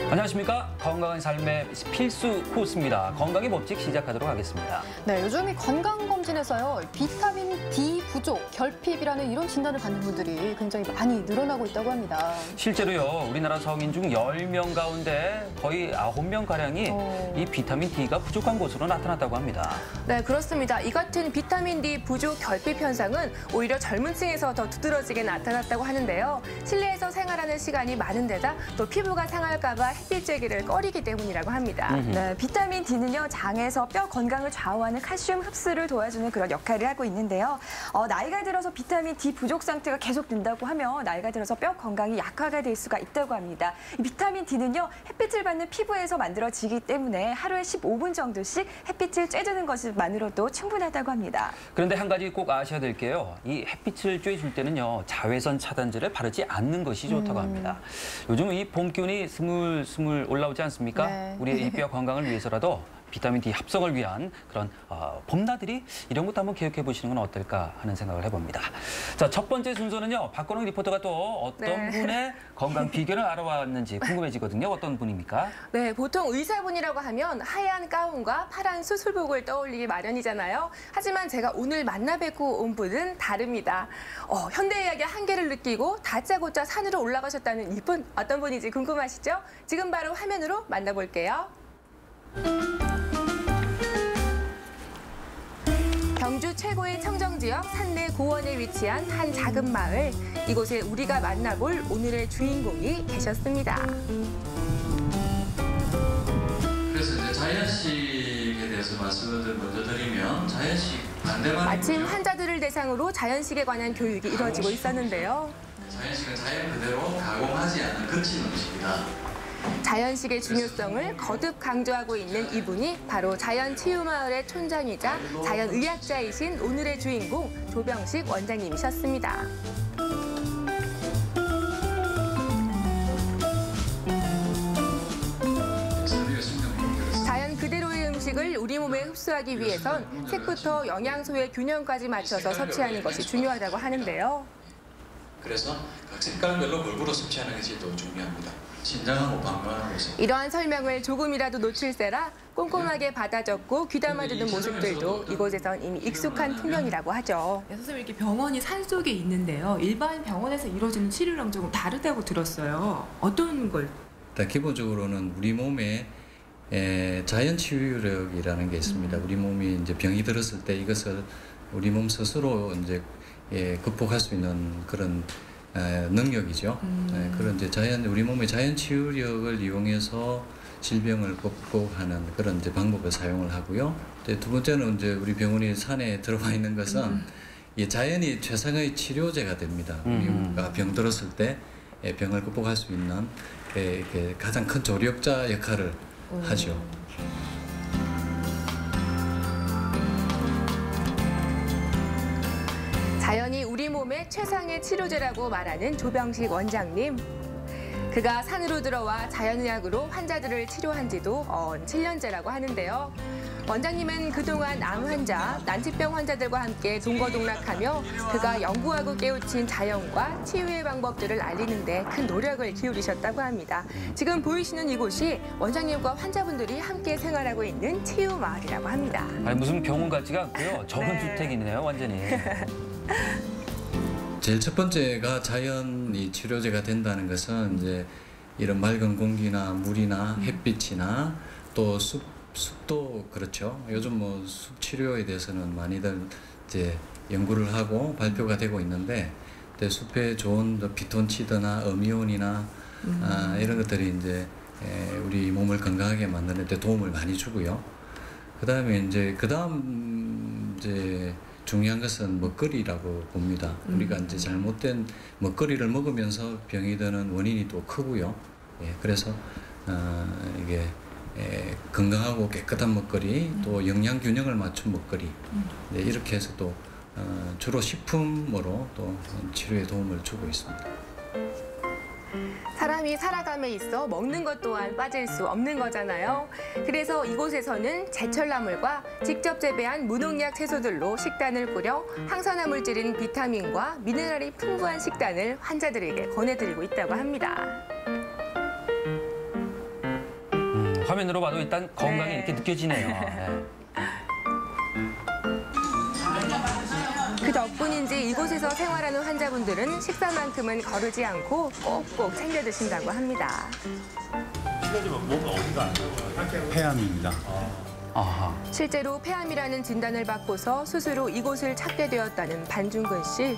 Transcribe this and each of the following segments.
안녕하십니까. 건강한 삶의 필수 코스입니다. 건강의 법칙 시작하도록 하겠습니다. 네, 요즘 이 건강검진에서요, 비타민 D 부족, 결핍이라는 이런 진단을 받는 분들이 굉장히 많이 늘어나고 있다고 합니다. 실제로요, 우리나라 성인 중 10명 가운데 거의 9명가량이 이 비타민 D가 부족한 것으로 나타났다고 합니다. 네, 그렇습니다. 이 같은 비타민 D 부족 결핍 현상은 오히려 젊은 층에서 더 두드러지게 나타났다고 하는데요. 실내에서 생활하는 시간이 많은 데다 또 피부가 상할까 봐 햇빛 쬐기를 꺼리기 때문이라고 합니다. 네, 비타민 D는요, 장에서 뼈 건강을 좌우하는 칼슘 흡수를 도와주는 그런 역할을 하고 있는데요. 나이가 들어서 비타민 D 부족 상태가 계속된다고 하면 나이가 들어서 뼈 건강이 약화가 될 수가 있다고 합니다. 이 비타민 D는요, 햇빛을 받는 피부에서 만들어지기 때문에 하루에 15분 정도씩 햇빛을 쬐주는 것만으로도 충분하다고 합니다. 그런데 한 가지 꼭 아셔야 될 게요. 이 햇빛을 쬐줄 때는요, 자외선 차단제를 바르지 않는 것이 좋다고 합니다. 요즘 이 봄 기운이 스물스물 올라오지 않습니까? 네. 우리의 이 뼈 건강을 위해서라도 비타민 D 합성을 위한 그런 봄나들이 이런 것도 한번 기억해 보시는 건 어떨까 하는 생각을 해봅니다. 자, 첫 번째 순서는요. 박건웅 리포터가 또 어떤 분의 건강 비결을 알아왔는지 궁금해지거든요. 어떤 분입니까? 네, 보통 의사분이라고 하면 하얀 가운과 파란 수술복을 떠올리기 마련이잖아요. 하지만 제가 오늘 만나 뵙고 온 분은 다릅니다. 현대의학의 한계를 느끼고 다짜고짜 산으로 올라가셨다는 이분 어떤 분인지 궁금하시죠? 지금 바로 화면으로 만나볼게요. 경주 최고의 청정지역 산내 고원에 위치한 한 작은 마을. 이곳에 우리가 만나볼 오늘의 주인공이 계셨습니다. 그래서 이제 자연식에 대해서 말씀을 먼저 드리면 자연식 반대말이고요. 마침 환자들을 대상으로 자연식에 관한 교육이 이루어지고 있었는데요. 자연식은 자연 그대로 가공하지 않은 거친 음식이다. 자연식의 중요성을 거듭 강조하고 있는 이분이 바로 자연치유마을의 촌장이자 자연의학자이신 오늘의 주인공 조병식 원장님이셨습니다. 자연 그대로의 음식을 우리 몸에 흡수하기 위해선 색부터 영양소의 균형까지 맞춰서 섭취하는 것이 중요하다고 하는데요. 그래서 각 색깔별로 골고루 섭취하는 것이 더 중요합니다. 신장하고 방광하고 이러한 설명을 조금이라도 놓칠세라 꼼꼼하게 받아 적고 귀담아 듣는 모습들도 이곳에선 이미 익숙한 풍경이라고 하죠. 선생님, 이렇게 병원이 산속에 있는데요. 일반 병원에서 이루어지는 치료랑 조금 다르다고 들었어요. 어떤 걸? 기본적으로는 우리 몸에 자연 치유력이라는 게 있습니다. 우리 몸이 이제 병이 들었을 때 이것을 우리 몸 스스로 이제 극복할 수 있는 그런 능력이죠. 그런 이제 우리 몸의 자연 치유력을 이용해서 질병을 극복하는 그런 이제 방법을 사용을 하고요. 두 번째는 이제 우리 병원이 산에 들어와 있는 것은 이 자연이 최상의 치료제가 됩니다. 우리가 병 들었을 때 병을 극복할 수 있는 가장 큰 조력자 역할을 하죠. 자연이 우리 몸의 최상의 치료제라고 말하는 조병식 원장님. 그가 산으로 들어와 자연의학으로 환자들을 치료한 지도 7년째라고 하는데요. 원장님은 그동안 암 환자, 난치병 환자들과 함께 동거동락하며 그가 연구하고 깨우친 자연과 치유의 방법들을 알리는 데 큰 노력을 기울이셨다고 합니다. 지금 보이시는 이곳이 원장님과 환자분들이 함께 생활하고 있는 치유마을이라고 합니다. 아니, 무슨 병원 같지가 않고요. 적은 주택이네요, 완전히. 제일 첫 번째가 자연이 치료제가 된다는 것은 이제 이런 맑은 공기나 물이나 햇빛이나 또 숲도 그렇죠. 요즘 뭐 숲 치료에 대해서는 많이들 이제 연구를 하고 발표가 되고 있는데, 숲에 좋은 피톤치드나 어미온이나 이런 것들이 이제 우리 몸을 건강하게 만드는 데 도움을 많이 주고요. 그다음에 이제 중요한 것은 먹거리라고 봅니다. 우리가 이제 잘못된 먹거리를 먹으면서 병이 드는 원인이 또 크고요. 그래서 이게 건강하고 깨끗한 먹거리, 또 영양 균형을 맞춘 먹거리, 이렇게 해서 또 주로 식품으로 또 치료에 도움을 주고 있습니다. 사람이 살아감에 있어 먹는 것 또한 빠질 수 없는 거잖아요. 그래서 이곳에서는 제철나물과 직접 재배한 무농약 채소들로 식단을 꾸려 항산화 물질인 비타민과 미네랄이 풍부한 식단을 환자들에게 권해드리고 있다고 합니다. 화면으로 봐도 일단 건강이 네. 이렇게 느껴지네요. 네. 그 덕분인지 이곳에서 생활하는 환자분들은 식사만큼은 거르지 않고 꼭꼭 챙겨 드신다고 합니다. 폐암입니다. 아하. 실제로 폐암이라는 진단을 받고서 스스로 이곳을 찾게 되었다는 반중근 씨.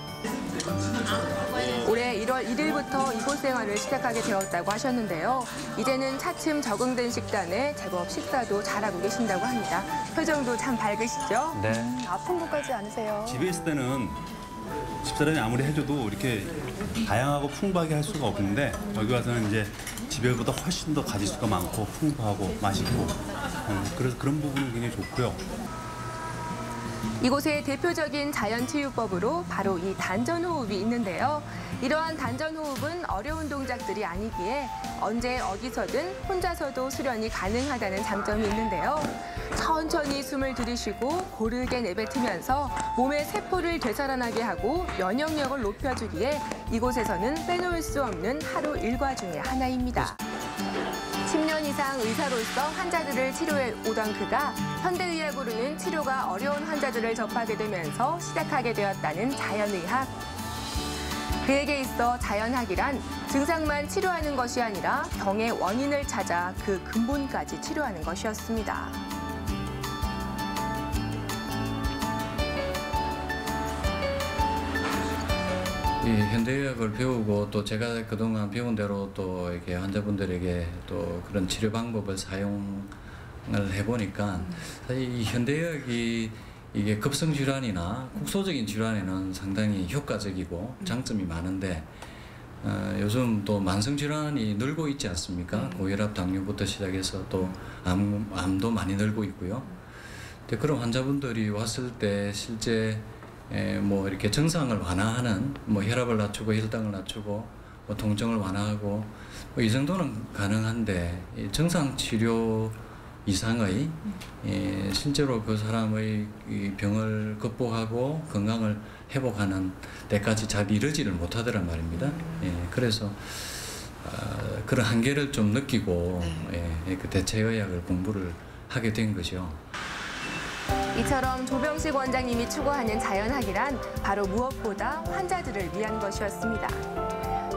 올해 1월 1일부터 이곳 생활을 시작하게 되었다고 하셨는데요. 이제는 차츰 적응된 식단에 제법 식사도 잘하고 계신다고 합니다. 표정도 참 밝으시죠? 네. 아픈 것까지 않으세요. 집에 있을 때는 집사람이 아무리 해줘도 이렇게 다양하고 풍부하게 할 수가 없는데 여기 와서는 이제 집에보다 훨씬 더 가짓수가 많고 풍부하고 맛있고 그래서 그런 부분이 굉장히 좋고요. 이곳의 대표적인 자연치유법으로 바로 이 단전호흡이 있는데요. 이러한 단전호흡은 어려운 동작들이 아니기에 언제 어디서든 혼자서도 수련이 가능하다는 장점이 있는데요. 천천히 숨을 들이쉬고 고르게 내뱉으면서 몸의 세포를 되살아나게 하고 면역력을 높여주기에 이곳에서는 빼놓을 수 없는 하루 일과 중에 하나입니다. 10년 이상 의사로서 환자들을 치료해 오던 그가 현대의학으로는 치료가 어려운 환자들을 접하게 되면서 시작하게 되었다는 자연의학. 그에게 있어 자연학이란 증상만 치료하는 것이 아니라 병의 원인을 찾아 그 근본까지 치료하는 것이었습니다. 이 현대의학을 배우고 또 제가 그동안 배운 대로 또 이렇게 환자분들에게 또 그런 치료 방법을 사용을 해보니까 사실 이 현대의학이 이게 급성 질환이나 국소적인 질환에는 상당히 효과적이고 장점이 많은데 요즘 또 만성 질환이 늘고 있지 않습니까? 고혈압, 당뇨부터 시작해서 또 암도 많이 늘고 있고요. 근데 그런 환자분들이 왔을 때 실제 뭐 이렇게 증상을 완화하는 뭐 혈압을 낮추고 혈당을 낮추고 뭐 통증을 완화하고 뭐 이 정도는 가능한데 이 증상 치료 이상의 실제로 그 사람의 이 병을 극복하고 건강을 회복하는 데까지 잘 이르지를 못하더란 말입니다. 그래서 그런 한계를 좀 느끼고 그 대체의학을 공부를 하게 된 거죠. 이처럼 조병식 원장님이 추구하는 자연학이란 바로 무엇보다 환자들을 위한 것이었습니다.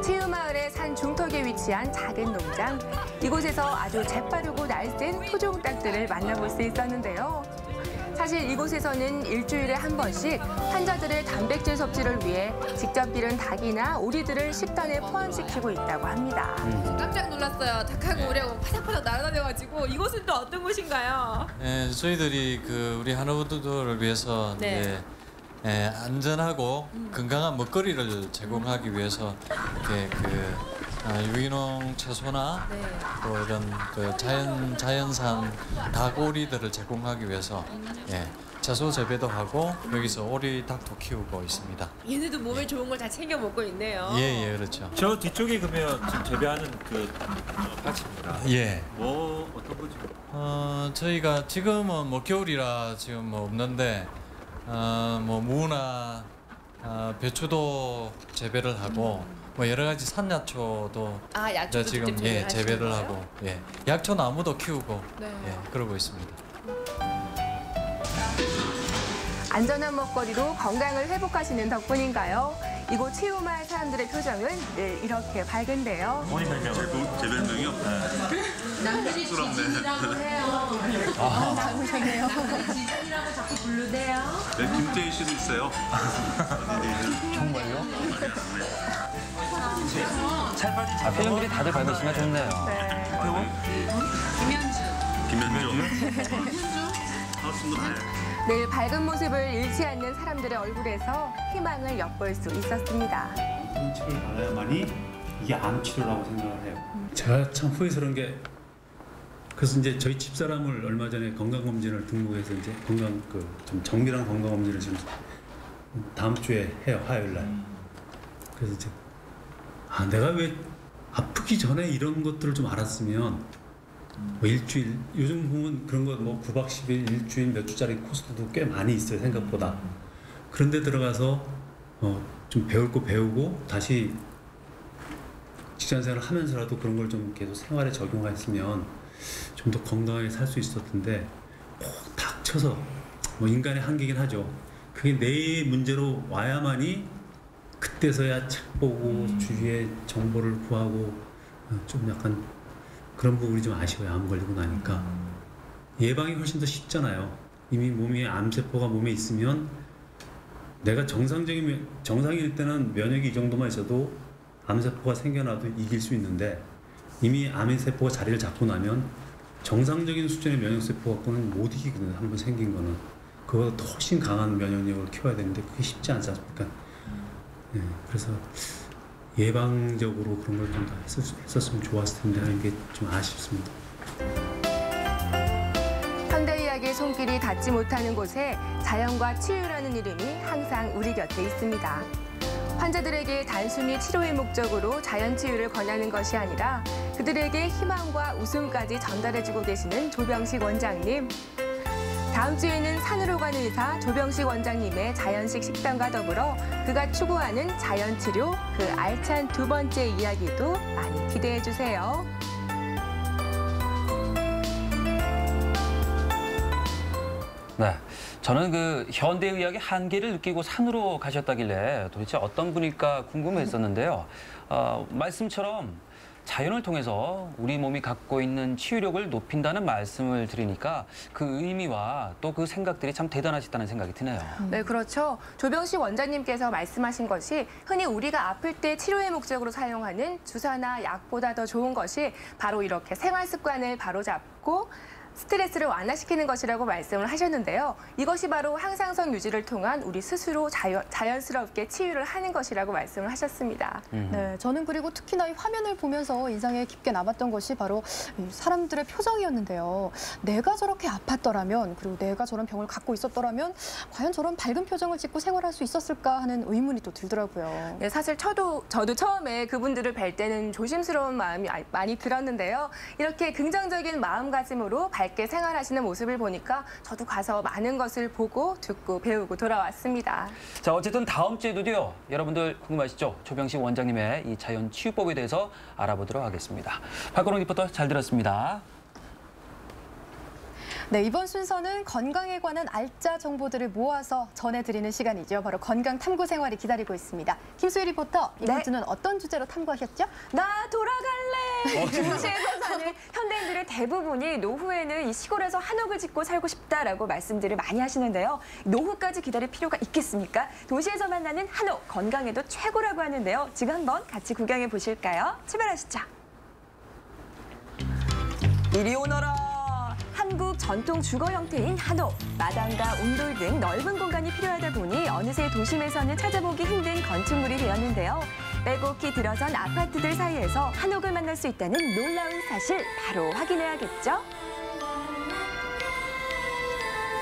치유마을의 산 중턱에 위치한 작은 농장. 이곳에서 아주 재빠르고 날쌘 토종 닭들을 만나볼 수 있었는데요. 사실 이곳에서는 일주일에 한 번씩 환자들의 단백질 섭취를 위해 직접 기른 닭이나 오리들을 식단에 포함시키고 있다고 합니다. 깜짝 놀랐어요. 닭하고 오리하고 파닥파닥 날아다녀가지고 이곳은 또 어떤 곳인가요? 네, 저희들이 그 우리 한우분들을 위해서 네. 안전하고 건강한 먹거리를 제공하기 위해서 이렇게 유기농 채소나 또 이런 그 자연산 닭오리들을 제공하기 위해서 채소 재배도 하고 여기서 오리 닭도 키우고 있습니다. 얘네도 몸에 좋은 걸 다 챙겨 먹고 있네요. 예, 그렇죠. 저 뒤쪽에 그러면 지금 재배하는 그 밭입니다. 예. 뭐 어떤 거죠? 저희가 지금은 뭐 겨울이라 지금 뭐 없는데 뭐 무나 배추도 재배를 하고 뭐 여러 가지 산야초도 야초도 지금 재배를 하고 약초 나무도 키우고 그러고 있습니다. 안전한 먹거리로 건강을 회복하시는 덕분인가요? 이곳 치유마을 사람들의 표정은 늘 이렇게 밝은데요. 본인 별명? 제 별명이요? 남들이 지진이라고 해요. 닮으셨네요. 지진이라고 자꾸 부르대요. 네, 김태희 씨도 있어요. 정말요? 표정들이 다들 밝으시면 좋네요. 김현주. 반갑습니다. 늘 밝은 모습을 잃지 않는 사람들의 얼굴에서 희망을 엿볼 수 있었습니다. 치료를 받아야만이 이게 암 치료라고 생각을 해요. 제가 참 후회스러운 게 그래서 이제 저희 집사람을 얼마 전에 건강검진을 등록해서 이제 좀 정밀한 건강검진을 지금 다음 주에 해요, 화요일 날. 그래서 이제 내가 왜 아프기 전에 이런 것들을 좀 알았으면 뭐 일주일 요즘 보면 그런 거 뭐 9박 10일 일주일 몇 주짜리 코스도 꽤 많이 있어요, 생각보다. 그런데 들어가서 좀 배울 거 배우고 다시 직장생활을 하면서라도 그런 걸 좀 계속 생활에 적용했으면 좀 더 건강하게 살 수 있었던데 꼭 닥쳐서 뭐 인간의 한계긴 하죠. 그게 내 문제로 와야만이 그때서야 책 보고 주위에 정보를 구하고 좀 약간 그런 부분이 좀 아쉬워요. 암 걸리고 나니까. 예방이 훨씬 더 쉽잖아요. 이미 몸에 암세포가 몸에 있으면 내가 정상일 때는 면역이 이 정도만 있어도 암세포가 생겨나도 이길 수 있는데 이미 암세포가 자리를 잡고 나면 정상적인 수준의 면역세포 갖고는 못 이기거든요. 한번 생긴 거는. 그거보다 더 훨씬 강한 면역력을 키워야 되는데 그게 쉽지 않지 않습니까? 네, 그래서 예방적으로 그런 걸 좀 더 했었으면 좋았을 텐데 하는 게 좀 아쉽습니다. 현대의학의 손길이 닿지 못하는 곳에 자연과 치유라는 이름이 항상 우리 곁에 있습니다. 환자들에게 단순히 치료의 목적으로 자연 치유를 권하는 것이 아니라 그들에게 희망과 웃음까지 전달해주고 계시는 조병식 원장님. 다음 주에는 산으로 가는 의사 조병식 원장님의 자연식 식단과 더불어 그가 추구하는 자연 치료, 그 알찬 두 번째 이야기도 많이 기대해 주세요. 네, 저는 그 현대의학의 한계를 느끼고 산으로 가셨다길래 도대체 어떤 분일까 궁금했었는데요. 말씀처럼 자연을 통해서 우리 몸이 갖고 있는 치유력을 높인다는 말씀을 들으니까 그 의미와 또 그 생각들이 참 대단하시다는 생각이 드네요. 네, 그렇죠. 조병식 원장님께서 말씀하신 것이 흔히 우리가 아플 때 치료의 목적으로 사용하는 주사나 약보다 더 좋은 것이 바로 이렇게 생활 습관을 바로잡고 스트레스를 완화시키는 것이라고 말씀을 하셨는데요. 이것이 바로 항상성 유지를 통한 우리 스스로 자연스럽게 치유를 하는 것이라고 말씀을 하셨습니다. 네, 저는 그리고 특히나 이 화면을 보면서 인상에 깊게 남았던 것이 바로 사람들의 표정이었는데요. 내가 저렇게 아팠더라면 그리고 내가 저런 병을 갖고 있었더라면 과연 저런 밝은 표정을 짓고 생활할 수 있었을까 하는 의문이 또 들더라고요. 네, 사실 저도 처음에 그분들을 뵐 때는 조심스러운 마음이 많이 들었는데요. 이렇게 긍정적인 마음가짐으로 밝게 생활하시는 모습을 보니까 저도 가서 많은 것을 보고 듣고 배우고 돌아왔습니다. 자, 어쨌든 다음 주에도요. 여러분들 궁금하시죠? 조병식 원장님의 이 자연 치유법에 대해서 알아보도록 하겠습니다. 박건홍 리포터 잘 들었습니다. 네, 이번 순서는 건강에 관한 알짜 정보들을 모아서 전해드리는 시간이죠. 바로 건강 탐구 생활이 기다리고 있습니다. 김수희 리포터, 이번 주는 어떤 주제로 탐구하셨죠? 나 돌아갈래! 도시에서 사는 현대인들의 대부분이 노후에는 이 시골에서 한옥을 짓고 살고 싶다라고 말씀들을 많이 하시는데요. 노후까지 기다릴 필요가 있겠습니까? 도시에서 만나는 한옥, 건강에도 최고라고 하는데요. 지금 한번 같이 구경해 보실까요? 출발하시죠. 이리 오너라! 한국 전통 주거 형태인 한옥, 마당과 온돌 등 넓은 공간이 필요하다 보니 어느새 도심에서는 찾아보기 힘든 건축물이 되었는데요. 빼곡히 들어선 아파트들 사이에서 한옥을 만날 수 있다는 놀라운 사실 바로 확인해야겠죠?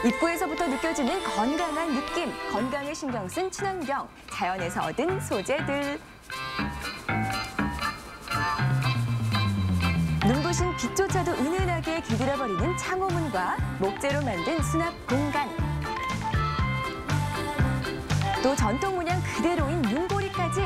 입구에서부터 느껴지는 건강한 느낌, 건강에 신경 쓴 친환경, 자연에서 얻은 소재들. 눈부신 빛조차도 은은하게 길들여버리는 창호문과 목재로 만든 수납 공간. 또 전통 문양 그대로인 문고리까지.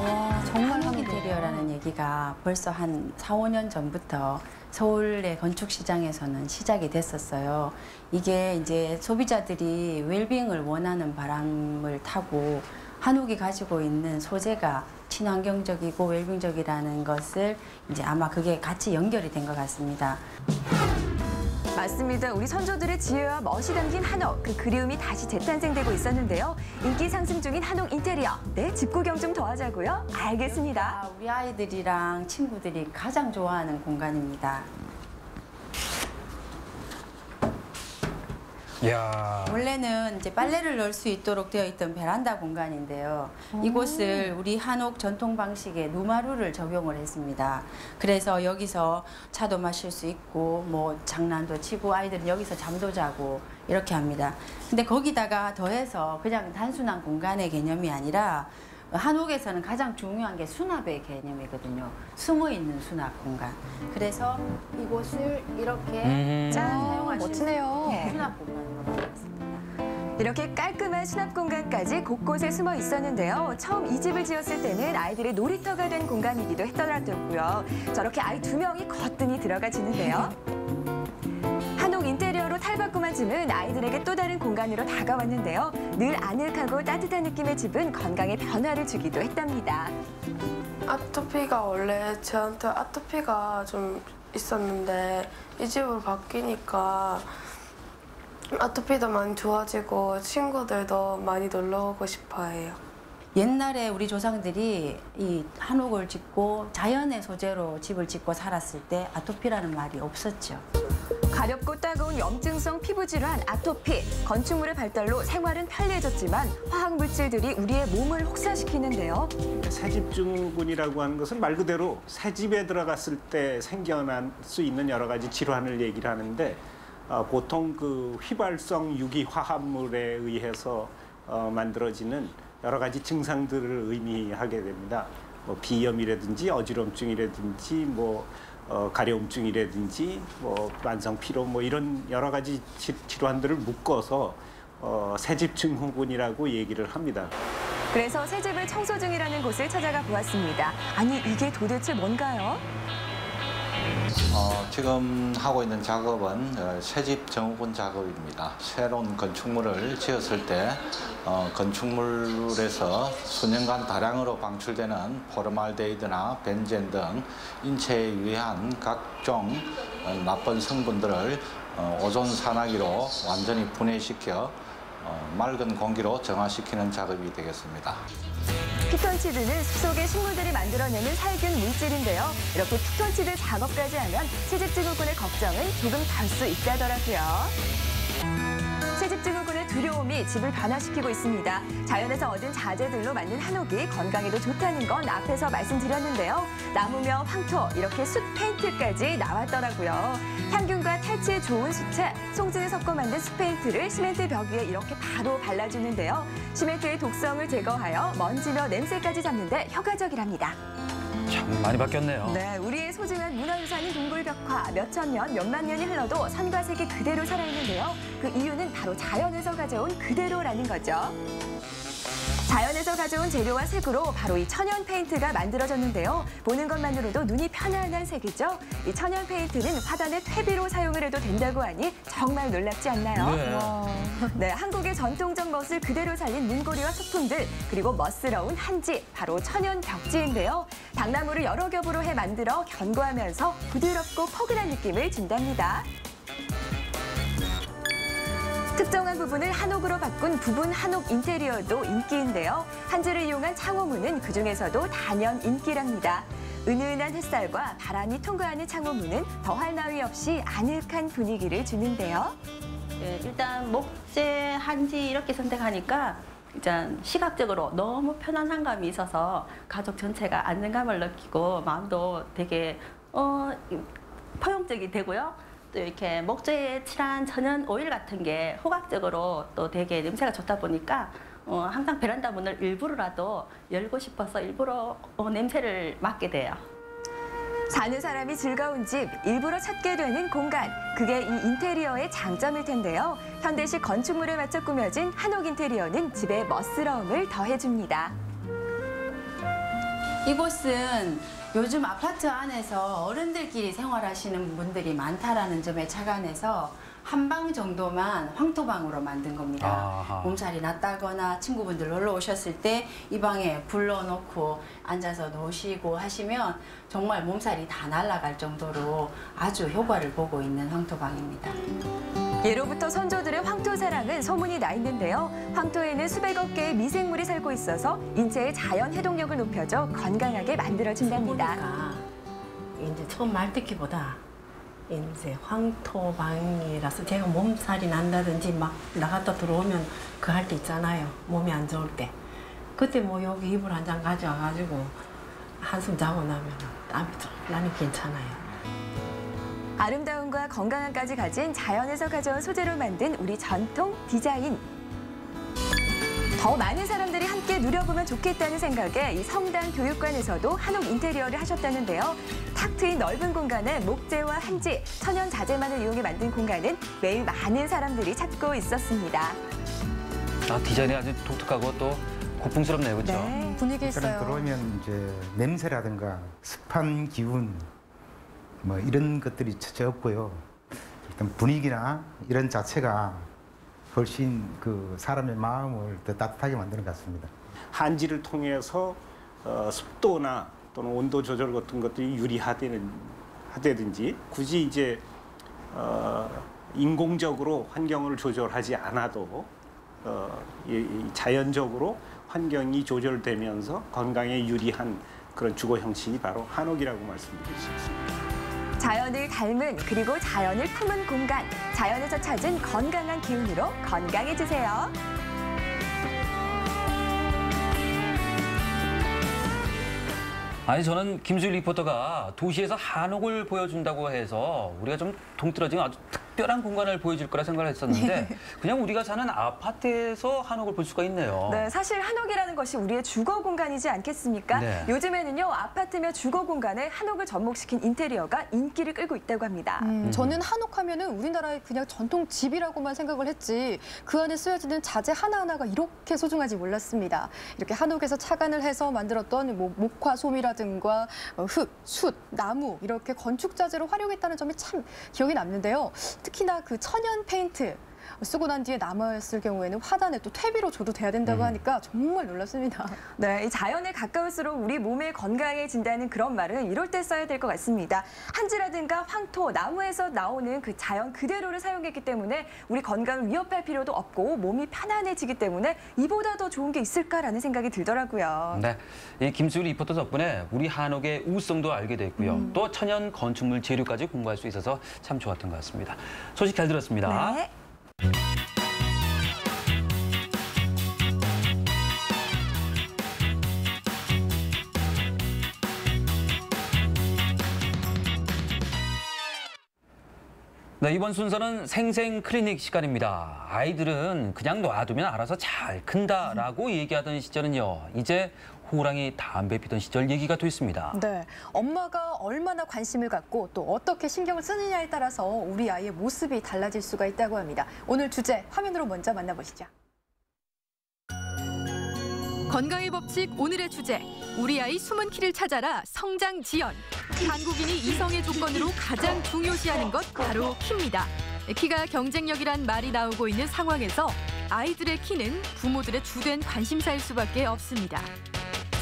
와, 정말 한옥 인테리어라는 얘기가 벌써 한 4, 5년 전부터 서울의 건축 시장에서는 시작이 됐었어요. 이게 이제 소비자들이 웰빙을 원하는 바람을 타고 한옥이 가지고 있는 소재가 친환경적이고 웰빙적이라는 것을 이제 아마 그게 같이 연결이 된 것 같습니다. 맞습니다. 우리 선조들의 지혜와 멋이 담긴 한옥, 그 그리움이 다시 재탄생되고 있었는데요. 인기 상승 중인 한옥 인테리어, 네, 집 구경 좀 더 하자고요? 알겠습니다. 우리 아이들이랑 친구들이 가장 좋아하는 공간입니다. 이야. 원래는 이제 빨래를 넣을 수 있도록 되어 있던 베란다 공간인데요. 이곳을 우리 한옥 전통 방식의 누마루를 적용을 했습니다. 그래서 여기서 차도 마실 수 있고 뭐 장난도 치고 아이들은 여기서 잠도 자고 이렇게 합니다. 근데 거기다가 더해서 그냥 단순한 공간의 개념이 아니라 한옥에서는 가장 중요한 게 수납의 개념이거든요. 숨어있는 수납 공간. 그래서 이곳을 이렇게 짠 사용하실 멋지네요. 수 있는 수납 공간으로 만들었습니다. 이렇게 깔끔한 수납 공간까지 곳곳에 숨어 있었는데요. 처음 이 집을 지었을 때는 아이들의 놀이터가 된 공간이기도 했더라고요. 저렇게 아이 2명이 거뜬히 들어가 주는데요. 한옥 인테리어로 탈바꿈한 집은 아이들에게 또 다른 공간으로 다가왔는데요. 늘 아늑하고 따뜻한 느낌의 집은 건강에 변화를 주기도 했답니다. 아토피가 원래 저한테 아토피가 좀 있었는데 이 집으로 바뀌니까 아토피도 많이 좋아지고 친구들도 많이 놀러 오고 싶어 해요. 옛날에 우리 조상들이 이 한옥을 짓고 자연의 소재로 집을 짓고 살았을 때 아토피라는 말이 없었죠. 가렵고 따가운 염증성 피부 질환 아토피, 건축물의 발달로 생활은 편리해졌지만 화학 물질들이 우리의 몸을 혹사시키는데요. 새집증후군이라고 하는 것은 말 그대로 새집에 들어갔을 때 생겨날 수 있는 여러 가지 질환을 얘기를 하는데 보통 그 휘발성 유기 화합물에 의해서 만들어지는 여러 가지 증상들을 의미하게 됩니다. 뭐 비염이라든지 어지럼증이라든지 뭐 가려움증이라든지 뭐 만성 피로 뭐 이런 여러 가지 질환들을 묶어서 새집 증후군이라고 얘기를 합니다. 그래서 새집을 청소 중이라는 곳을 찾아가 보았습니다. 아니 이게 도대체 뭔가요? 지금 하고 있는 작업은 새집 증후군 작업입니다. 새로운 건축물을 지었을 때 건축물에서 수년간 다량으로 방출되는 포르말데히드나 벤젠 등 인체에 유해한 각종 나쁜 성분들을 오존 산화기로 완전히 분해시켜 맑은 공기로 정화시키는 작업이 되겠습니다. 피톤치드는 숲속의 식물들이 만들어내는 살균 물질인데요. 이렇게 피톤치드 작업까지 하면 새집증후군의 걱정은 조금 덜 수 있다더라고요. 새집증후군의 두려움이 집을 변화시키고 있습니다. 자연에서 얻은 자재들로 만든 한옥이 건강에도 좋다는 건 앞에서 말씀드렸는데요. 나무며 황토, 이렇게 숯 페인트까지 나왔더라고요. 향균과 탈취에 좋은 숯에 송진을 섞어 만든 숯 페인트를 시멘트 벽 위에 이렇게 바로 발라주는데요. 시멘트의 독성을 제거하여 먼지며 냄새까지 잡는 데 효과적이랍니다. 참 많이 바뀌었네요. 네, 우리의 소중한 문화유산인 동굴벽화 몇천 년, 몇만 년이 흘러도 선과 색이 그대로 살아있는데요. 그 이유는 바로 자연에서 가져온 그대로라는 거죠. 자연에서 가져온 재료와 색으로 바로 이 천연 페인트가 만들어졌는데요. 보는 것만으로도 눈이 편안한 색이죠. 이 천연 페인트는 화단의 퇴비로 사용을 해도 된다고 하니 정말 놀랍지 않나요? 네. 네, 한국의 전통적 멋을 그대로 살린 문고리와 소품들, 그리고 멋스러운 한지, 바로 천연 벽지인데요. 당나무를 여러 겹으로 해 만들어 견고하면서 부드럽고 포근한 느낌을 준답니다. 특정한 부분을 한옥으로 바꾼 부분 한옥 인테리어도 인기인데요. 한지를 이용한 창호문은 그중에서도 단연 인기랍니다. 은은한 햇살과 바람이 통과하는 창호문은 더할 나위 없이 아늑한 분위기를 주는데요. 네, 일단 목재, 한지 이렇게 선택하니까 일단 시각적으로 너무 편안한 감이 있어서 가족 전체가 안정감을 느끼고 마음도 되게 포용적이 되고요. 또 이렇게 목재에 칠한 천연 오일 같은 게 후각적으로 또 되게 냄새가 좋다 보니까 항상 베란다 문을 일부러라도 열고 싶어서 일부러 냄새를 맡게 돼요. 사는 사람이 즐거운 집, 일부러 찾게 되는 공간. 그게 이 인테리어의 장점일 텐데요. 현대식 건축물에 맞춰 꾸며진 한옥 인테리어는 집의 멋스러움을 더해줍니다. 이곳은 요즘 아파트 안에서 어른들끼리 생활하시는 분들이 많다라는 점에 착안해서 한 방 정도만 황토방으로 만든 겁니다. 아하. 몸살이 났다거나 친구분들 놀러 오셨을 때 이 방에 불러놓고 앉아서 노시고 하시면 정말 몸살이 다 날아갈 정도로 아주 효과를 보고 있는 황토방입니다. 예로부터 선조들의 황토 사랑은 소문이 나 있는데요. 황토에는 수백억 개의 미생물이 살고 있어서 인체의 자연 해독력을 높여줘 건강하게 만들어준답니다. 이제 처음 말 듣기보다 이제 황토방이라서 제가 몸살이 난다든지 막 나갔다 들어오면 그 할 때 있잖아요. 몸이 안 좋을 때. 그때 뭐 여기 이불 한 장 가져와가지고 한숨 자고 나면 나는 괜찮아요. 아름다움과 건강함까지 가진 자연에서 가져온 소재로 만든 우리 전통 디자인. 더 많은 사람들이 함께 누려보면 좋겠다는 생각에 이 성당 교육관에서도 한옥 인테리어를 하셨다는데요. 탁 트인 넓은 공간에 목재와 한지, 천연 자재만을 이용해 만든 공간은 매일 많은 사람들이 찾고 있었습니다. 디자인이 아주 독특하고 또 고풍스럽네요, 그렇죠? 네, 분위기 있어요. 들어오면 이제 냄새라든가 습한 기운 뭐 이런 것들이 전혀 없고요. 일단 분위기나 이런 자체가 훨씬 그 사람의 마음을 더 따뜻하게 만드는 것 같습니다. 한지를 통해서 습도나 또는 온도 조절 같은 것들이 유리하다든지 굳이 이제 인공적으로 환경을 조절하지 않아도 자연적으로 환경이 조절되면서 건강에 유리한 그런 주거 형식이 바로 한옥이라고 말씀드릴 수 있습니다. 자연을 닮은 그리고 자연을 품은 공간, 자연에서 찾은 건강한 기운으로 건강해지세요. 아니 저는 김수일 리포터가 도시에서 한옥을 보여준다고 해서 우리가 좀 동떨어진 아주 특별한 공간을 보여줄 거라 생각을 했었는데 그냥 우리가 사는 아파트에서 한옥을 볼 수가 있네요. 네, 사실 한옥이라는 것이 우리의 주거 공간이지 않겠습니까? 네. 요즘에는요, 아파트며 주거 공간에 한옥을 접목시킨 인테리어가 인기를 끌고 있다고 합니다. 저는 한옥하면은 우리나라의 그냥 전통 집이라고만 생각을 했지 그 안에 쓰여지는 자재 하나하나가 이렇게 소중한지 몰랐습니다. 이렇게 한옥에서 착안을 해서 만들었던 뭐 목화 소미라든가 흙, 숯, 나무 이렇게 건축 자재로 활용했다는 점이 참 기억에 남는데요. 특히나 그 천연 페인트 쓰고 난 뒤에 남았을 경우에는 화단에 또 퇴비로 줘도 돼야 된다고 하니까 정말 놀랐습니다. 네, 이 자연에 가까울수록 우리 몸이 건강해진다는 그런 말은 이럴 때 써야 될 것 같습니다. 한지라든가 황토, 나무에서 나오는 그 자연 그대로를 사용했기 때문에 우리 건강을 위협할 필요도 없고 몸이 편안해지기 때문에 이보다 더 좋은 게 있을까라는 생각이 들더라고요. 네, 이 김수일 리포터 덕분에 우리 한옥의 우성도 알게 됐고요. 또 천연 건축물 재료까지 공부할 수 있어서 참 좋았던 것 같습니다. 소식 잘 들었습니다. 네. 네, 이번 순서는 생생 클리닉 시간입니다. 아이들은 그냥 놔두면 알아서 잘 큰다라고 얘기하던 시절은요. 이제 호랑이 담배 피던 시절 얘기가 됐습니다. 네, 엄마가 얼마나 관심을 갖고 또 어떻게 신경을 쓰느냐에 따라서 우리 아이의 모습이 달라질 수가 있다고 합니다. 오늘 주제 화면으로 먼저 만나보시죠. 건강의 법칙 오늘의 주제, 우리 아이 숨은 키를 찾아라 성장 지연. 한국인이 이성의 조건으로 가장 중요시하는 것 바로 키입니다. 키가 경쟁력이란 말이 나오고 있는 상황에서 아이들의 키는 부모들의 주된 관심사일 수밖에 없습니다.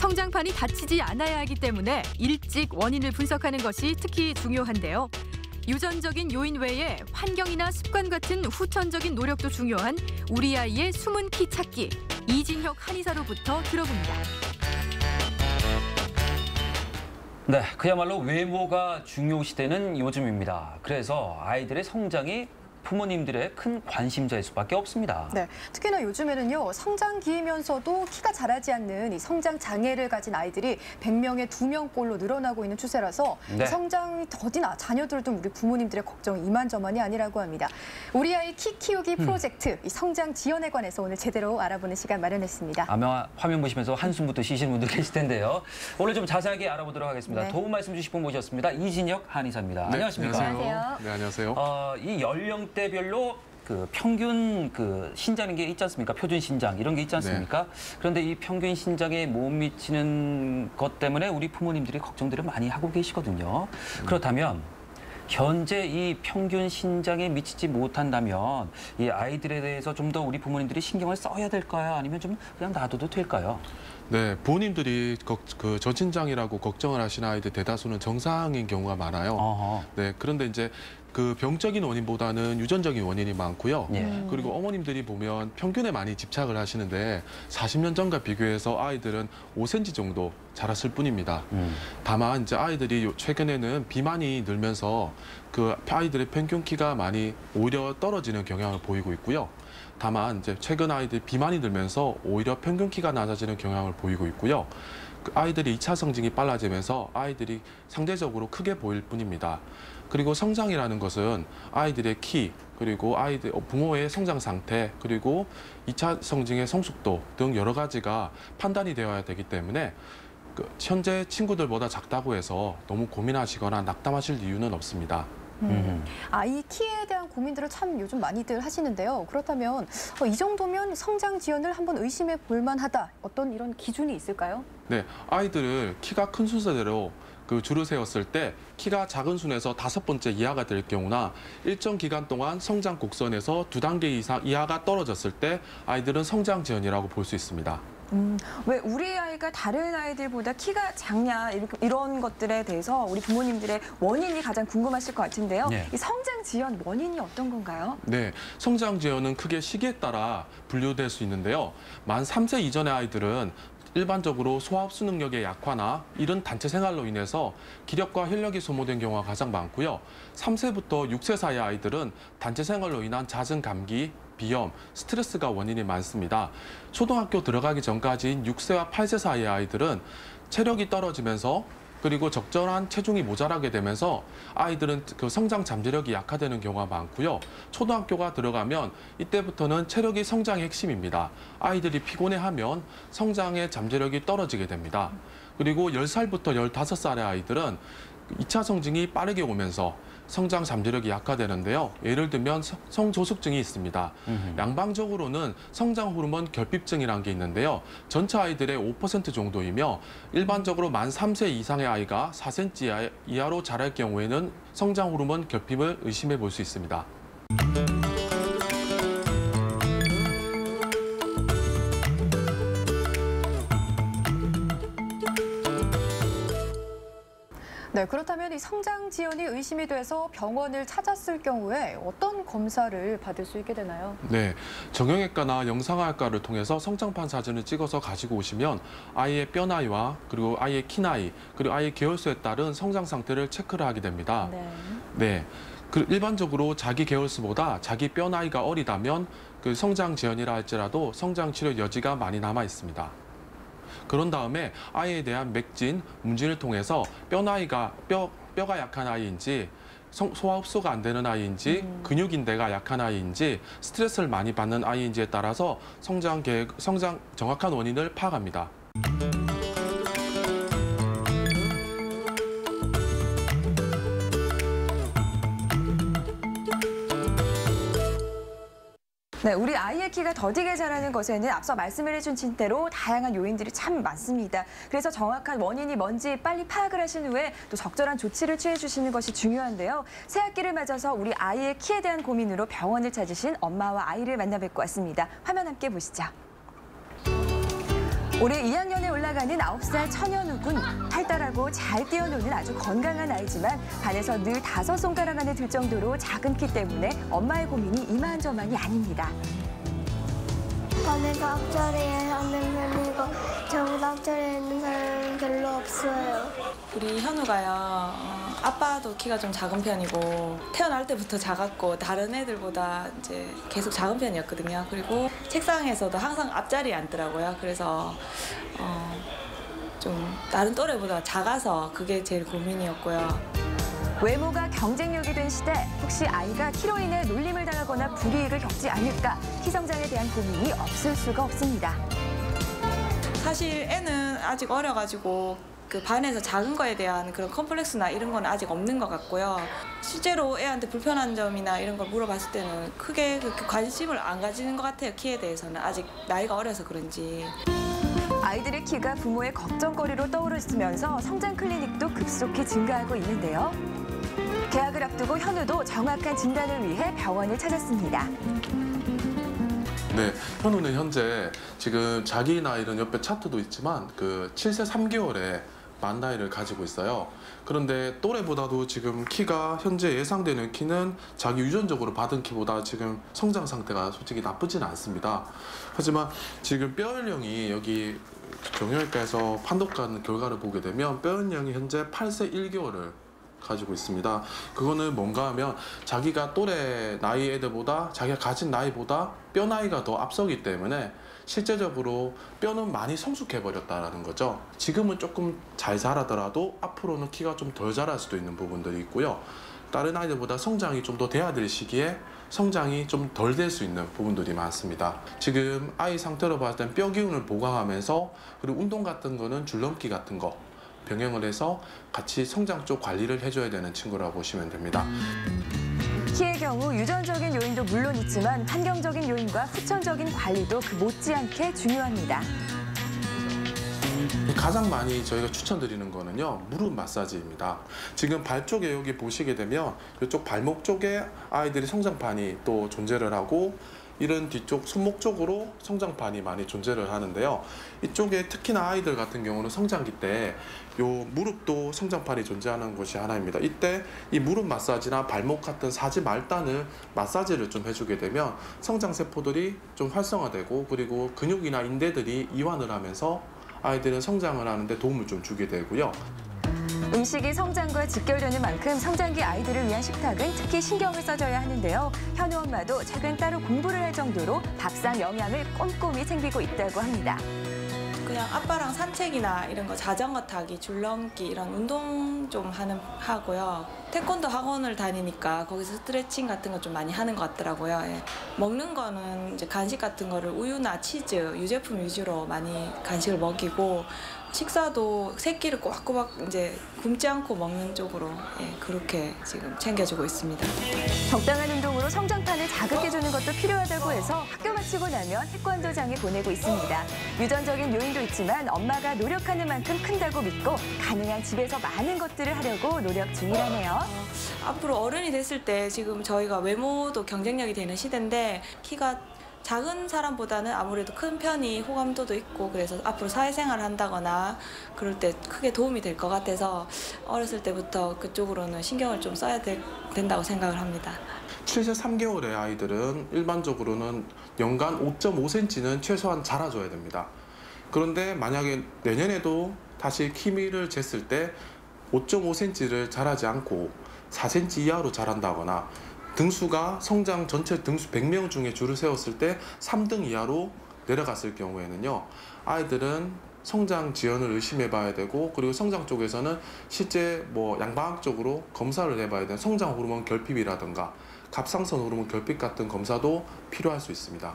성장판이 다치지 않아야 하기 때문에 일찍 원인을 분석하는 것이 특히 중요한데요. 유전적인 요인 외에 환경이나 습관 같은 후천적인 노력도 중요한 우리 아이의 숨은 키 찾기. 이진혁 한의사로부터 들어봅니다. 네, 그야말로 외모가 중요시되는 요즘입니다. 그래서 아이들의 성장이 부모님들의 큰 관심사일 수밖에 없습니다. 네, 특히나 요즘에는요. 성장기이면서도 키가 자라지 않는 이 성장 장애를 가진 아이들이 100명에 2명꼴로 늘어나고 있는 추세라서 네. 성장이 더디나 자녀들도 우리 부모님들의 걱정이 이만저만이 아니라고 합니다. 우리 아이 키 키우기 프로젝트 이 성장 지연에 관해서 오늘 제대로 알아보는 시간 마련했습니다. 아마 화면 보시면서 한숨부터 쉬시는 분들 계실 텐데요. 오늘 좀 자세하게 알아보도록 하겠습니다. 네. 도움 말씀 주실 분 모셨습니다. 이진혁 한의사입니다. 네, 안녕하십니까? 안녕하세요. 네, 안녕하세요. 이 연령대별로 그 평균 그 신장인 게 있지 않습니까? 표준 신장 이런 게 있지 않습니까? 그런데 이 평균 신장에 못 미치는 것 때문에 우리 부모님들이 걱정들을 많이 하고 계시거든요. 그렇다면 현재 이 평균 신장에 미치지 못한다면 이 아이들에 대해서 좀 더 우리 부모님들이 신경을 써야 될까요? 아니면 좀 그냥 놔둬도 될까요? 네, 부모님들이 그 저신장이라고 걱정을 하시는 아이들 대다수는 정상인 경우가 많아요. 네, 그런데 이제 그 병적인 원인보다는 유전적인 원인이 많고요. 그리고 어머님들이 보면 평균에 많이 집착을 하시는데 40년 전과 비교해서 아이들은 5cm 정도 자랐을 뿐입니다. 다만 이제 아이들이 최근에는 비만이 늘면서 그 아이들의 평균 키가 많이 오히려 떨어지는 경향을 보이고 있고요. 다만 이제 최근 아이들 비만이 늘면서 오히려 평균 키가 낮아지는 경향을 보이고 있고요. 그 아이들이 2차 성징이 빨라지면서 아이들이 상대적으로 크게 보일 뿐입니다. 그리고 성장이라는 것은 아이들의 키, 그리고 부모의 성장 상태, 그리고 2차 성징의 성숙도 등 여러 가지가 판단이 되어야 되기 때문에 현재 친구들보다 작다고 해서 너무 고민하시거나 낙담하실 이유는 없습니다. 아이 키에 대한 고민들을 참 요즘 많이들 하시는데요. 그렇다면 이 정도면 성장 지연을 한번 의심해 볼 만하다. 어떤 이런 기준이 있을까요? 네, 아이들을 키가 큰 순서대로 줄을 세웠을 때 키가 작은 순에서 5번째 이하가 될 경우나 일정 기간 동안 성장 곡선에서 2단계 이상 이하가 떨어졌을 때 아이들은 성장 지연이라고 볼 수 있습니다. 왜 우리 아이가 다른 아이들보다 키가 작냐 이런 것들에 대해서 우리 부모님들의 원인이 가장 궁금하실 것 같은데요. 네. 이 성장 지연 원인이 어떤 건가요? 네, 성장 지연은 크게 시기에 따라 분류될 수 있는데요. 만 3세 이전의 아이들은 일반적으로 소화흡수 능력의 약화나 이른 단체 생활로 인해서 기력과 혈력이 소모된 경우가 가장 많고요. 3세부터 6세 사이 아이들은 단체 생활로 인한 잦은 감기, 비염, 스트레스가 원인이 많습니다. 초등학교 들어가기 전까지인 6세와 8세 사이의 아이들은 체력이 떨어지면서 그리고 적절한 체중이 모자라게 되면서 아이들은 성장 잠재력이 약화되는 경우가 많고요. 초등학교가 들어가면 이때부터는 체력이 성장의 핵심입니다. 아이들이 피곤해하면 성장의 잠재력이 떨어지게 됩니다. 그리고 10살부터 15살의 아이들은 2차 성징이 빠르게 오면서 성장 잠재력이 약화되는데요. 예를 들면 성조숙증이 있습니다. 양방적으로는 성장 호르몬 결핍증이라는 게 있는데요. 전체 아이들의 5% 정도이며 일반적으로 만 3세 이상의 아이가 4cm 이하로 자랄 경우에는 성장 호르몬 결핍을 의심해 볼 수 있습니다. 네, 그렇다면 이 성장 지연이 의심이 돼서 병원을 찾았을 경우에 어떤 검사를 받을 수 있게 되나요? 네, 정형외과나 영상학과를 통해서 성장판 사진을 찍어서 가지고 오시면 아이의 뼈 나이와 그리고 아이의 키 나이, 그리고 아이의 계열수에 따른 성장 상태를 체크를 하게 됩니다. 네. 일반적으로 자기 계열수보다 자기 뼈 나이가 어리다면 성장 지연이라 할지라도 성장 치료 여지가 많이 남아 있습니다. 그런 다음에 아이에 대한 맥진, 문진을 통해서 뼈가 약한 아이인지 소화 흡수가 안 되는 아이인지 근육인대가 약한 아이인지 스트레스를 많이 받는 아이인지에 따라서 성장 정확한 원인을 파악합니다. 네, 우리 아이의 키가 더디게 자라는 것에는 앞서 말씀을 해주신 대로 다양한 요인들이 참 많습니다. 그래서 정확한 원인이 뭔지 빨리 파악을 하신 후에 또 적절한 조치를 취해주시는 것이 중요한데요. 새학기를 맞아서 우리 아이의 키에 대한 고민으로 병원을 찾으신 엄마와 아이를 만나 뵙고 왔습니다. 화면 함께 보시죠. 올해 2학년에 올라가는 9살 천현우 군. 활달하고 잘 뛰어노는 아주 건강한 아이지만 반에서 늘 5손가락 안에 들 정도로 작은 키 때문에 엄마의 고민이 이만저만이 아닙니다. 반에서 앞자리에 하는 편이고 저보다 앞자리에 있는 사람은 별로 없어요. 우리 현우가요. 아빠도 키가 좀 작은 편이고 태어날 때부터 작았고 다른 애들보다 이제 계속 작은 편이었거든요. 그리고 책상에서도 항상 앞자리에 앉더라고요. 그래서 좀 다른 또래보다 작아서 그게 제일 고민이었고요. 외모가 경쟁력이 된 시대, 혹시 아이가 키로 인해 놀림을 당하거나 불이익을 겪지 않을까 키 성장에 대한 고민이 없을 수가 없습니다. 사실 애는 아직 어려가지고 반에서 작은 거에 대한 그런 컴플렉스나 이런 건 아직 없는 것 같고요. 실제로 애한테 불편한 점이나 이런 걸 물어봤을 때는 크게 그렇게 관심을 안 가지는 것 같아요. 키에 대해서는 아직 나이가 어려서 그런지. 아이들의 키가 부모의 걱정거리로 떠오르면서 성장 클리닉도 급속히 증가하고 있는데요. 개학을 앞두고 현우도 정확한 진단을 위해 병원을 찾았습니다. 네, 현우는 현재 지금 자기 나이는 옆에 차트도 있지만 7세 3개월에 만 나이를 가지고 있어요. 그런데 또래보다도 지금 키가 현재 예상되는 키는 자기 유전적으로 받은 키보다 지금 성장 상태가 솔직히 나쁘지는 않습니다. 하지만 지금 뼈 연령이 여기 정형외과에서 판독한 결과를 보게 되면 뼈 연령이 현재 8세 1개월을 가지고 있습니다. 그거는 뭔가 하면 자기가 또래 나이 애들보다 자기가 가진 나이보다 뼈 나이가 더 앞서기 때문에 실제적으로 뼈는 많이 성숙해버렸다는 거죠. 지금은 조금 잘 자라더라도 앞으로는 키가 좀 덜 자랄 수도 있는 부분들이 있고요. 다른 아이들보다 성장이 좀 더 돼야 될 시기에 성장이 좀 덜 될 수 있는 부분들이 많습니다. 지금 아이 상태로 봤을 땐 뼈 기운을 보강하면서 그리고 운동 같은 거는 줄넘기 같은 거 병행을 해서 같이 성장 쪽 관리를 해줘야 되는 친구라고 보시면 됩니다. 키의 경우 유전적인 요인도 물론 있지만 환경적인 요인과 후천적인 관리도 그 못지않게 중요합니다. 가장 많이 저희가 추천드리는 거는요, 무릎 마사지입니다. 지금 발 쪽에 여기 보시게 되면 이쪽 발목 쪽에 아이들이 성장판이 또 존재를 하고, 이런 뒤쪽 손목 쪽으로 성장판이 많이 존재를 하는데요. 이쪽에 특히나 아이들 같은 경우는 성장기 때 요 무릎도 성장판이 존재하는 것이 하나입니다. 이때 이 무릎 마사지나 발목 같은 사지 말단을 마사지를 좀 해주게 되면 성장세포들이 좀 활성화되고, 그리고 근육이나 인대들이 이완을 하면서 아이들은 성장을 하는데 도움을 좀 주게 되고요. 음식이 성장과 직결되는 만큼 성장기 아이들을 위한 식탁은 특히 신경을 써줘야 하는데요. 현우 엄마도 최근 따로 공부를 할 정도로 밥상 영양을 꼼꼼히 챙기고 있다고 합니다. 그냥 아빠랑 산책이나 이런 거, 자전거 타기, 줄넘기 이런 운동 좀 하고요. 태권도 학원을 다니니까 거기서 스트레칭 같은 거 좀 많이 하는 것 같더라고요. 예. 먹는 거는 이제 간식 같은 거를 우유나 치즈, 유제품 위주로 많이 간식을 먹이고, 식사도 새끼를 꼬박꼬박 이제 굶지 않고 먹는 쪽으로 그렇게 지금 챙겨주고 있습니다. 적당한 운동으로 성장판을 자극해주는 것도 필요하다고 해서 학교 마치고 나면 태권도장에 보내고 있습니다. 유전적인 요인도 있지만 엄마가 노력하는 만큼 큰다고 믿고 가능한 집에서 많은 것들을 하려고 노력 중이라네요. 앞으로 어른이 됐을 때 지금 저희가 외모도 경쟁력이 되는 시대인데, 키가 작은 사람보다는 아무래도 큰 편이 호감도도 있고, 그래서 앞으로 사회생활을 한다거나 그럴 때 크게 도움이 될 것 같아서 어렸을 때부터 그쪽으로는 신경을 좀 써야 된다고 생각을 합니다. 7세 3개월의 아이들은 일반적으로는 연간 5.5cm는 최소한 자라줘야 됩니다. 그런데 만약에 내년에도 다시 키를 쟀을 때 5.5cm를 자라지 않고 4cm 이하로 자란다거나, 등수가 성장 전체 등수 100명 중에 줄을 세웠을 때 3등 이하로 내려갔을 경우에는요, 아이들은 성장 지연을 의심해 봐야 되고, 그리고 성장 쪽에서는 실제 양방학적으로 검사를 해봐야 되는 성장 호르몬 결핍이라든가 갑상선 호르몬 결핍 같은 검사도 필요할 수 있습니다.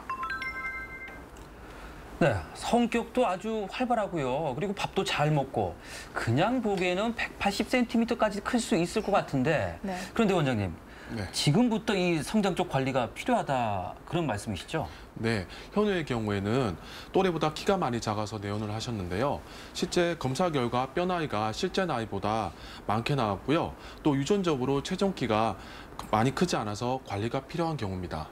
네, 성격도 아주 활발하고요. 그리고 밥도 잘 먹고, 그냥 보기에는 180cm까지 클 수 있을 것 같은데, 네. 그런데 원장님, 네. 지금부터 이 성장 쪽 관리가 필요하다, 그런 말씀이시죠? 네, 현우의 경우에는 또래보다 키가 많이 작아서 내원을 하셨는데요. 실제 검사 결과 뼈 나이가 실제 나이보다 많게 나왔고요. 또 유전적으로 체중 키가 많이 크지 않아서 관리가 필요한 경우입니다.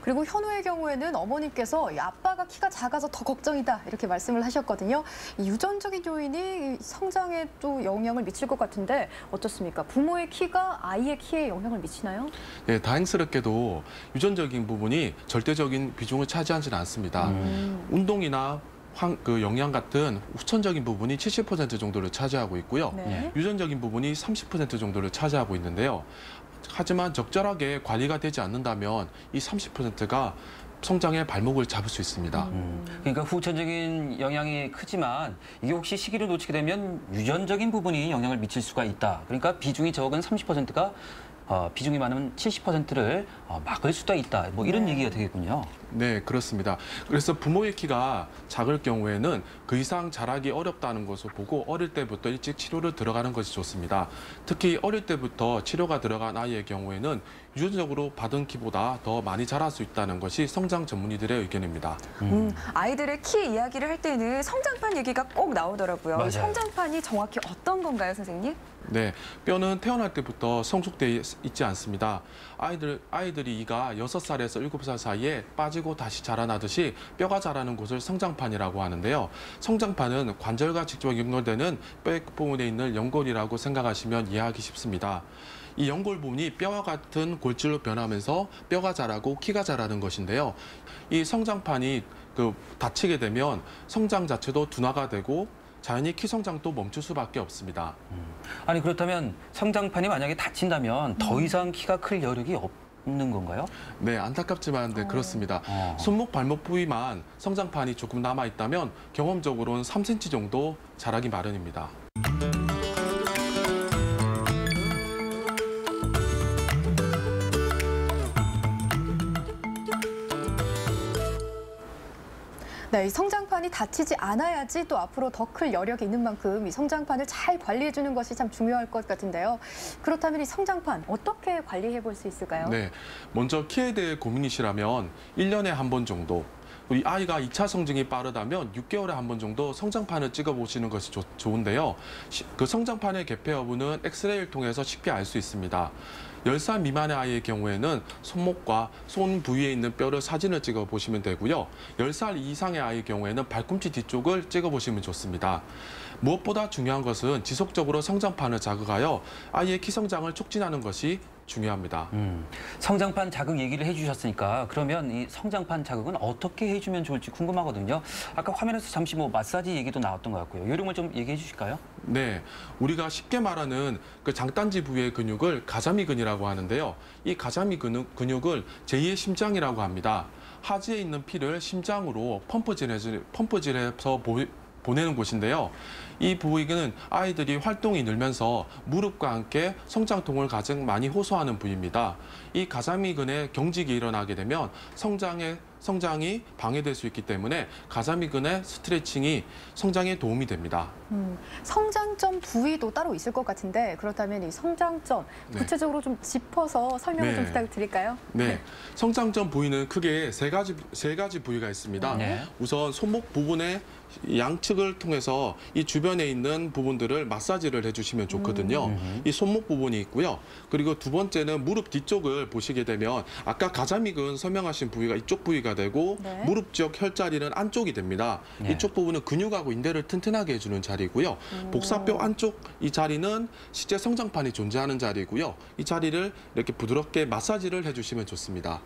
그리고 현우의 경우에는 어머님께서 아빠가 키가 작아서 더 걱정이다, 이렇게 말씀을 하셨거든요. 이 유전적인 요인이 성장에 또 영향을 미칠 것 같은데 어떻습니까? 부모의 키가 아이의 키에 영향을 미치나요? 네, 다행스럽게도 유전적인 부분이 절대적인 비중을 차지하지는 않습니다. 운동이나 영양 같은 후천적인 부분이 70% 정도를 차지하고 있고요. 네. 유전적인 부분이 30% 정도를 차지하고 있는데요. 하지만 적절하게 관리가 되지 않는다면 이 30%가 성장의 발목을 잡을 수 있습니다. 그러니까 후천적인 영향이 크지만 이게 혹시 시기를 놓치게 되면 유전적인 부분이 영향을 미칠 수가 있다. 그러니까 비중이 적은 30%가 비중이 많으면 70%를 막을 수도 있다. 이런 얘기가 되겠군요. 네, 그렇습니다. 그래서 부모의 키가 작을 경우에는 그 이상 자라기 어렵다는 것을 보고 어릴 때부터 일찍 치료를 들어가는 것이 좋습니다. 특히 어릴 때부터 치료가 들어간 아이의 경우에는 유전적으로 받은 키보다 더 많이 자랄 수 있다는 것이 성장 전문의들의 의견입니다. 아이들의 키 이야기를 할 때는 성장판 얘기가 꼭 나오더라고요. 맞아요. 성장판이 정확히 어떤 건가요, 선생님? 네, 뼈는 태어날 때부터 성숙돼 있지 않습니다. 아이들이 이가 6살에서 7살 사이에 빠지고 다시 자라나듯이 뼈가 자라는 곳을 성장판이라고 하는데요. 성장판은 관절과 직접 연결되는 뼈 부분에 있는 연골이라고 생각하시면 이해하기 쉽습니다. 이 연골 부분이 뼈와 같은 골질로 변하면서 뼈가 자라고 키가 자라는 것인데요. 이 성장판이 다치게 되면 성장 자체도 둔화가 되고 자연히 키 성장도 멈출 수밖에 없습니다. 아니 그렇다면 성장판이 만약에 다친다면 더 이상 키가 클 여력이 없는 건가요? 네, 안타깝지만 네, 그렇습니다. 손목, 발목 부위만 성장판이 조금 남아있다면 경험적으로는 3cm 정도 자라기 마련입니다. 네, 이 성장판이 다치지 않아야지 또 앞으로 더 클 여력이 있는 만큼 이 성장판을 잘 관리해주는 것이 참 중요할 것 같은데요. 그렇다면 이 성장판 어떻게 관리해 볼 수 있을까요? 네, 먼저 키에 대해 고민이시라면 1년에 한 번 정도, 우리 아이가 2차 성징이 빠르다면 6개월에 한 번 정도 성장판을 찍어보시는 것이 좋은데요. 그 성장판의 개폐 여부는 엑스레이를 통해서 쉽게 알 수 있습니다. 10살 미만의 아이의 경우에는 손목과 손 부위에 있는 뼈를 사진을 찍어보시면 되고요. 10살 이상의 아이의 경우에는 발꿈치 뒤쪽을 찍어보시면 좋습니다. 무엇보다 중요한 것은 지속적으로 성장판을 자극하여 아이의 키 성장을 촉진하는 것이 중요합니다. 성장판 자극 얘기를 해주셨으니까 그러면 이 성장판 자극은 어떻게 해주면 좋을지 궁금하거든요. 아까 화면에서 잠시 마사지 얘기도 나왔던 것 같고요. 요령을 좀 얘기해 주실까요? 네, 우리가 쉽게 말하는 그 장단지 부위의 근육을 가자미근이라고 하는데요. 이 가자미 근육을 제2의 심장이라고 합니다. 하지에 있는 피를 심장으로 펌프질해서 보내는 곳인데요. 이 부위는 아이들이 활동이 늘면서 무릎과 함께 성장통을 가장 많이 호소하는 부위입니다. 이 가자미근의 경직이 일어나게 되면 성장이 방해될 수 있기 때문에 가자미근의 스트레칭이 성장에 도움이 됩니다. 성장점 부위도 따로 있을 것 같은데 그렇다면 이 성장점 구체적으로 좀 짚어서 설명을 좀 부탁드릴까요? 네, 성장점 부위는 크게 세 가지 부위가 있습니다. 우선 손목 부분의 양측을 통해서 이 주변에 있는 부분들을 마사지를 해주시면 좋거든요. 이 손목 부분이 있고요. 그리고 두 번째는 무릎 뒤쪽을 보시게 되면 아까 가자미근 설명하신 부위가 이쪽 부위가 되고 무릎 지역 혈자리는 안쪽이 됩니다. 이쪽 부분은 근육하고 인대를 튼튼하게 해주는 자리고요. 복사뼈 안쪽 이 자리는 실제 성장판이 존재하는 자리고요. 이 자리를 이렇게 부드럽게 마사지를 해주시면 좋습니다.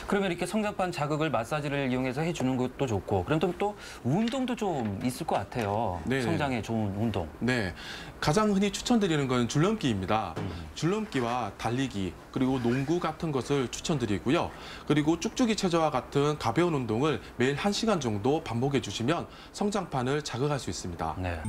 그러면 이렇게 성장판 자극을 마사지를 이용해서 해주는 것도 좋고 그럼 또 운동도 좀 있을 것 같아요. 네. 성장에 좋은 운동. 네, 가장 흔히 추천드리는 건 줄넘기입니다. 줄넘기와 달리기 그리고 농구 같은 것을 추천드리고요. 그리고 쭉쭉이 체조와 같은 가벼운 운동을 매일 1시간 정도 반복해 주시면 성장판을 자극할 수 있습니다. 네.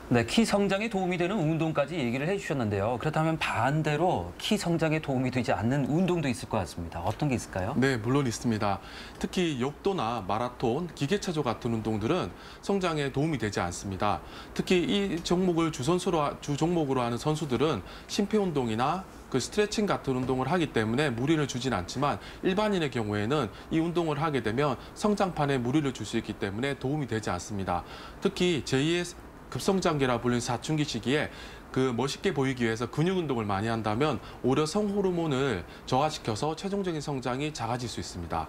네, 키 성장에 도움이 되는 운동까지 얘기를 해주셨는데요. 그렇다면 반대로 키 성장에 도움이 되지 않는 운동도 있을 것 같습니다. 어떤 게 있을까요? 네, 물론 있습니다. 특히 역도나 마라톤, 기계체조 같은 운동들은 성장에 도움이 되지 않습니다. 특히 이 종목을 주 종목으로 하는 선수들은 심폐운동이나 그 스트레칭 같은 운동을 하기 때문에 무리를 주진 않지만 일반인의 경우에는 이 운동을 하게 되면 성장판에 무리를 줄 수 있기 때문에 도움이 되지 않습니다. 특히 제2의 급성장기라 불리는 사춘기 시기에 그 멋있게 보이기 위해서 근육 운동을 많이 한다면 오히려 성호르몬을 저하시켜서 최종적인 성장이 작아질 수 있습니다.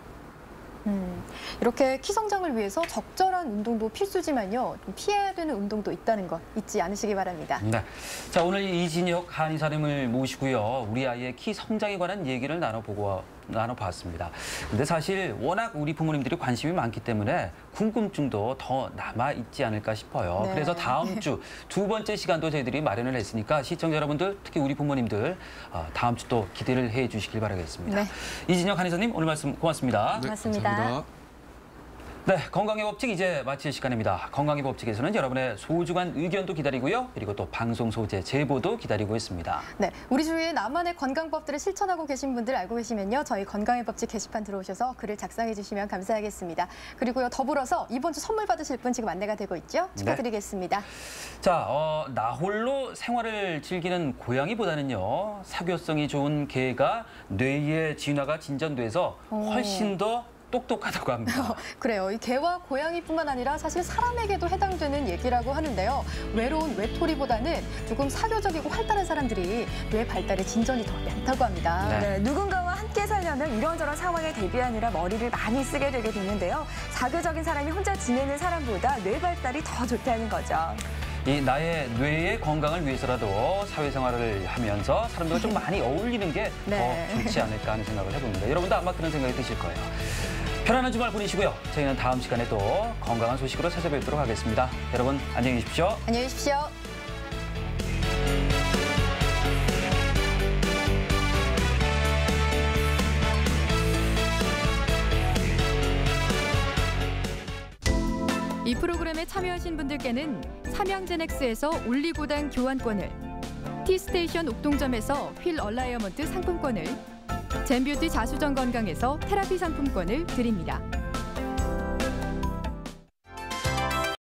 이렇게 키 성장을 위해서 적절한 운동도 필수지만요. 좀 피해야 되는 운동도 있다는 것 잊지 않으시기 바랍니다. 네. 자, 오늘 이진혁 한의사님을 모시고요. 우리 아이의 키 성장에 관한 얘기를 나눠봤습니다. 근데 사실 워낙 우리 부모님들이 관심이 많기 때문에 궁금증도 더 남아있지 않을까 싶어요. 네. 그래서 다음 주 두 번째 시간도 저희들이 마련을 했으니까 시청자 여러분들, 특히 우리 부모님들 다음 주 또 기대를 해주시길 바라겠습니다. 네. 이진혁 한의사님 오늘 말씀 고맙습니다. 고맙습니다. 감사합니다. 네, 건강의 법칙 이제 마칠 시간입니다. 건강의 법칙에서는 여러분의 소중한 의견도 기다리고요. 그리고 또 방송 소재 제보도 기다리고 있습니다. 네, 우리 주위에 나만의 건강법들을 실천하고 계신 분들 알고 계시면요. 저희 건강의 법칙 게시판 들어오셔서 글을 작성해 주시면 감사하겠습니다. 그리고요, 더불어서 이번 주 선물 받으실 분 지금 안내가 되고 있죠? 축하드리겠습니다. 네. 자, 나 홀로 생활을 즐기는 고양이보다는요. 사교성이 좋은 개가 뇌의 진화가 진전돼서 훨씬 더 똑똑하다고 합니다. 그래요. 이 개와 고양이뿐만 아니라 사실 사람에게도 해당되는 얘기라고 하는데요. 외로운 외톨이보다는 조금 사교적이고 활달한 사람들이 뇌 발달에 진전이 더 많다고 합니다. 네, 누군가와 함께 살려면 이런저런 상황에 대비하느라 머리를 많이 쓰게 되게 되는데요. 사교적인 사람이 혼자 지내는 사람보다 뇌 발달이 더 좋다는 거죠. 이 나의 뇌의 건강을 위해서라도 사회생활을 하면서 사람들과 좀 많이 어울리는 게 더 좋지 않을까 하는 생각을 해봅니다. 여러분도 아마 그런 생각이 드실 거예요. 편안한 주말 보내시고요. 저희는 다음 시간에 또 건강한 소식으로 찾아뵙도록 하겠습니다. 여러분 안녕히 계십시오. 안녕히 계십시오. 프로그램에 참여하신 분들께는 삼양제넥스에서 올리고당 교환권을, 티스테이션 옥동점에서 휠 얼라이어먼트 상품권을, 젠뷰티 자수정 건강에서 테라피 상품권을 드립니다.